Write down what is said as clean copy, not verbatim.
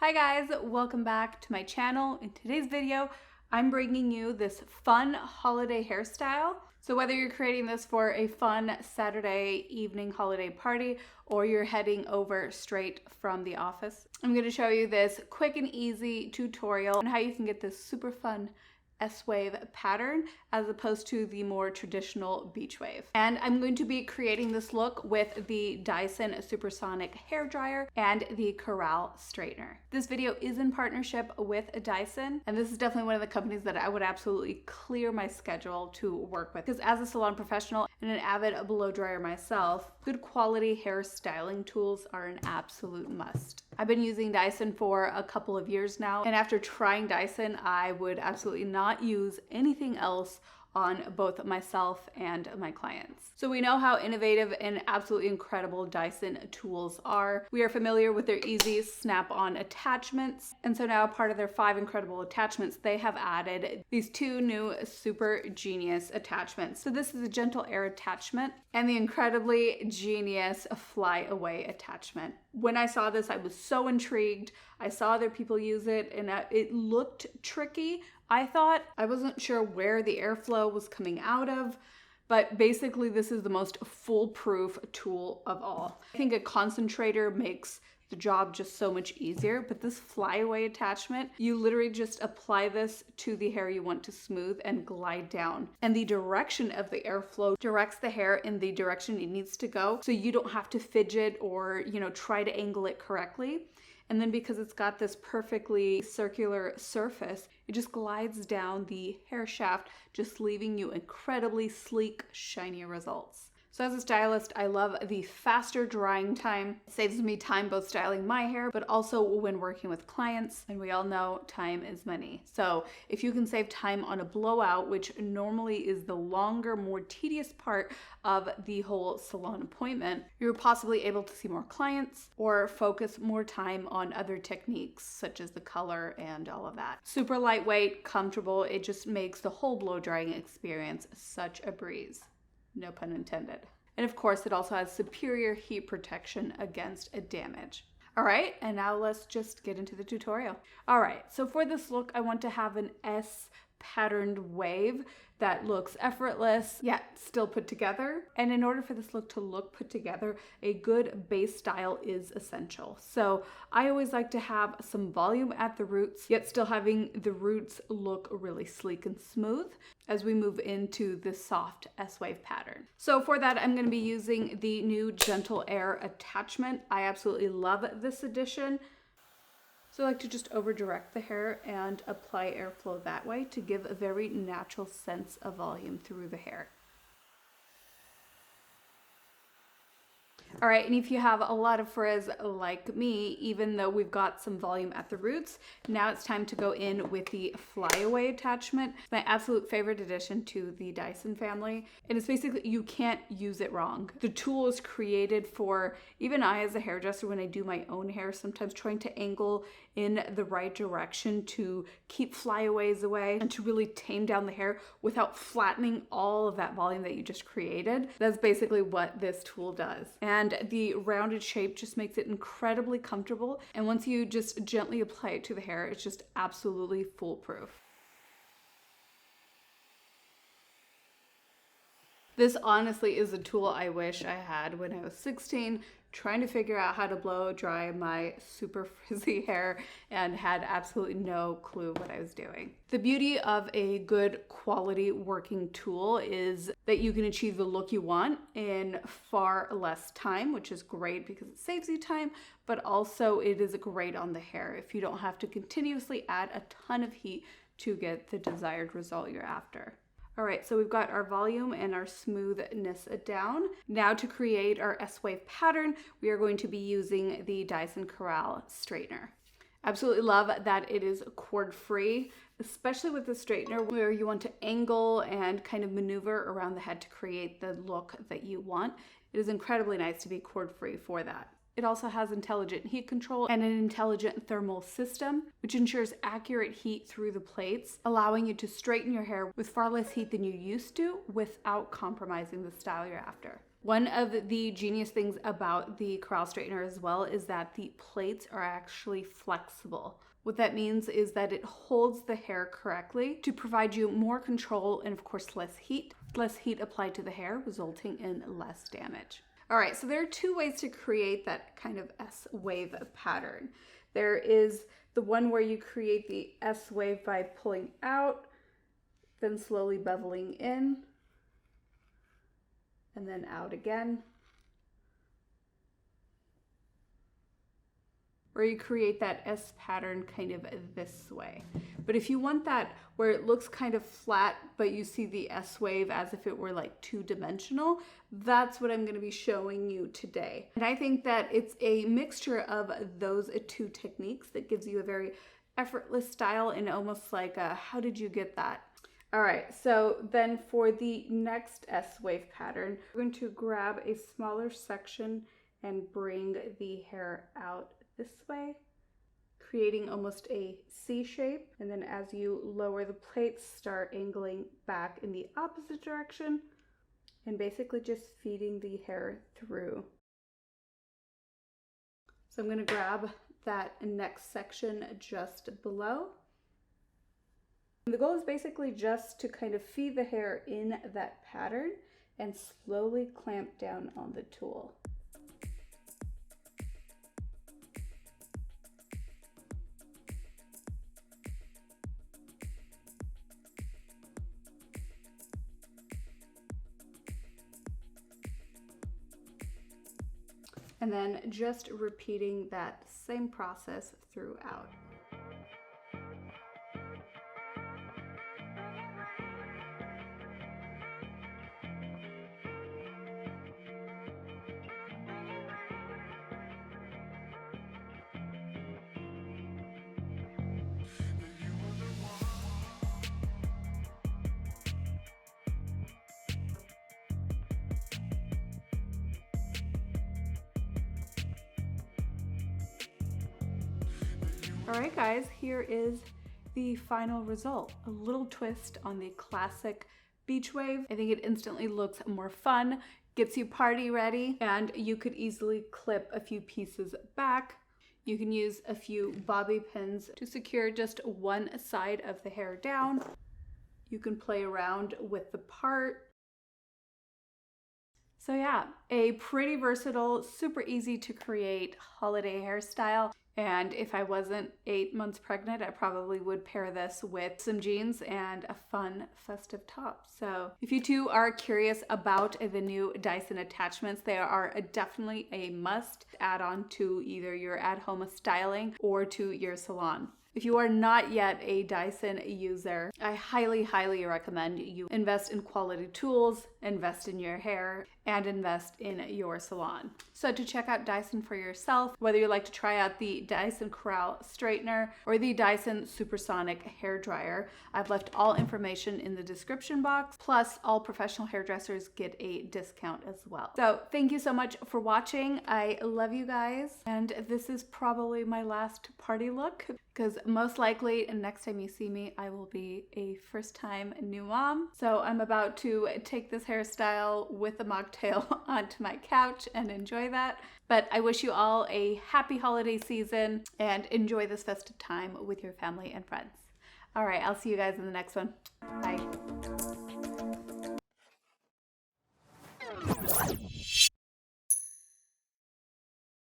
Hi guys, welcome back to my channel. In today's video, I'm bringing you this fun holiday hairstyle. So whether you're creating this for a fun Saturday evening holiday party or you're heading over straight from the office, I'm going to show you this quick and easy tutorial on how you can get this super fun S-wave pattern as opposed to the more traditional beach wave. And I'm going to be creating this look with the Dyson Supersonic hair dryer and the Corral straightener. This video is in partnership with Dyson, and this is definitely one of the companies that I would absolutely clear my schedule to work with, because as a salon professional and an avid blow dryer myself, good quality hair styling tools are an absolute must. I've been using Dyson for a couple of years now, and after trying Dyson, I would absolutely not use anything else on both myself and my clients. So we know how innovative and absolutely incredible Dyson tools are. We are familiar with their easy snap-on attachments. And so now, part of their 5 incredible attachments, they have added these 2 new super genius attachments. So this is a gentle air attachment and the incredibly genius flyaway attachment. When I saw this, I was so intrigued. I saw other people use it and it looked tricky. I wasn't sure where the airflow was coming out of, but basically this is the most foolproof tool of all. I think a concentrator makes the job just so much easier, but this flyaway attachment, you literally just apply this to the hair you want to smooth and glide down. And the direction of the airflow directs the hair in the direction it needs to go, so you don't have to fidget or, try to angle it correctly. And then because it's got this perfectly circular surface, it just glides down the hair shaft, just leaving you incredibly sleek, shiny results. So as a stylist, I love the faster drying time. It saves me time both styling my hair, but also when working with clients. And we all know time is money. So if you can save time on a blowout, which normally is the longer, more tedious part of the whole salon appointment, you're possibly able to see more clients or focus more time on other techniques, such as the color and all of that. Super lightweight, comfortable. It just makes the whole blow drying experience such a breeze. No pun intended. And of course, it also has superior heat protection against damage. All right, and now let's just get into the tutorial. All right, so for this look, I want to have an S patterned wave that looks effortless, yet still put together. And in order for this look to look put together, a good base style is essential. So I always like to have some volume at the roots, yet still having the roots look really sleek and smooth as we move into this soft S-wave pattern. So for that, I'm gonna be using the new Gentle Air attachment. I absolutely love this addition. So I like to just over direct the hair and apply airflow that way to give a very natural sense of volume through the hair. All right, and if you have a lot of frizz like me, even though we've got some volume at the roots, now it's time to go in with the flyaway attachment. It's my absolute favorite addition to the Dyson family. And it's basically, you can't use it wrong. The tool is created for, even I as a hairdresser, when I do my own hair, sometimes trying to angle in the right direction to keep flyaways away and to really tame down the hair without flattening all of that volume that you just created. That's basically what this tool does. And the rounded shape just makes it incredibly comfortable. And once you just gently apply it to the hair, it's just absolutely foolproof. This honestly is a tool I wish I had when I was 16, trying to figure out how to blow dry my super frizzy hair and had absolutely no clue what I was doing. The beauty of a good quality working tool is that you can achieve the look you want in far less time, which is great because it saves you time, but also it is great on the hair if you don't have to continuously add a ton of heat to get the desired result you're after. All right, so we've got our volume and our smoothness down. Now to create our S-wave pattern, we are going to be using the Dyson Corral straightener. Absolutely love that it is cord-free, especially with the straightener where you want to angle and kind of maneuver around the head to create the look that you want. It is incredibly nice to be cord-free for that. It also has intelligent heat control and an intelligent thermal system, which ensures accurate heat through the plates, allowing you to straighten your hair with far less heat than you used to without compromising the style you're after. One of the genius things about the corral straightener as well is that the plates are actually flexible. What that means is that it holds the hair correctly to provide you more control and of course less heat applied to the hair, resulting in less damage. All right, so there are two ways to create that kind of S-wave pattern. There is the one where you create the S-wave by pulling out, then slowly beveling in, and then out again. Or you create that S pattern kind of this way. But if you want that where it looks kind of flat, but you see the S wave as if it were like two-dimensional, that's what I'm going to be showing you today. And I think that it's a mixture of those two techniques that gives you a very effortless style and almost like a, how did you get that? All right, so then for the next S-wave pattern, we're going to grab a smaller section and bring the hair out this way, creating almost a C shape. And then as you lower the plates, start angling back in the opposite direction and basically just feeding the hair through. So I'm going to grab that next section just below. And the goal is basically just to kind of feed the hair in that pattern and slowly clamp down on the tool. And then just repeating that same process throughout. All right, guys, here is the final result. A little twist on the classic beach wave. I think it instantly looks more fun, gets you party ready, and you could easily clip a few pieces back. You can use a few bobby pins to secure just one side of the hair down. You can play around with the part. So yeah, a pretty versatile, super easy to create holiday hairstyle. And if I wasn't 8 months pregnant, I probably would pair this with some jeans and a fun festive top. So if you two are curious about the new Dyson attachments, they are definitely a must add on to either your at-home styling or to your salon. If you are not yet a Dyson user, I highly, highly recommend you invest in quality tools, invest in your hair, and invest in your salon. So to check out Dyson for yourself, whether you like to try out the Dyson Corral Straightener or the Dyson Supersonic Hair Dryer, I've left all information in the description box, plus all professional hairdressers get a discount as well. So thank you so much for watching. I love you guys, and this is probably my last party look, because most likely next time you see me, I will be a first-time new mom. So I'm about to take this hairstyle with a mocktail onto my couch and enjoy that. But I wish you all a happy holiday season and enjoy this festive time with your family and friends. All right, I'll see you guys in the next one. Bye.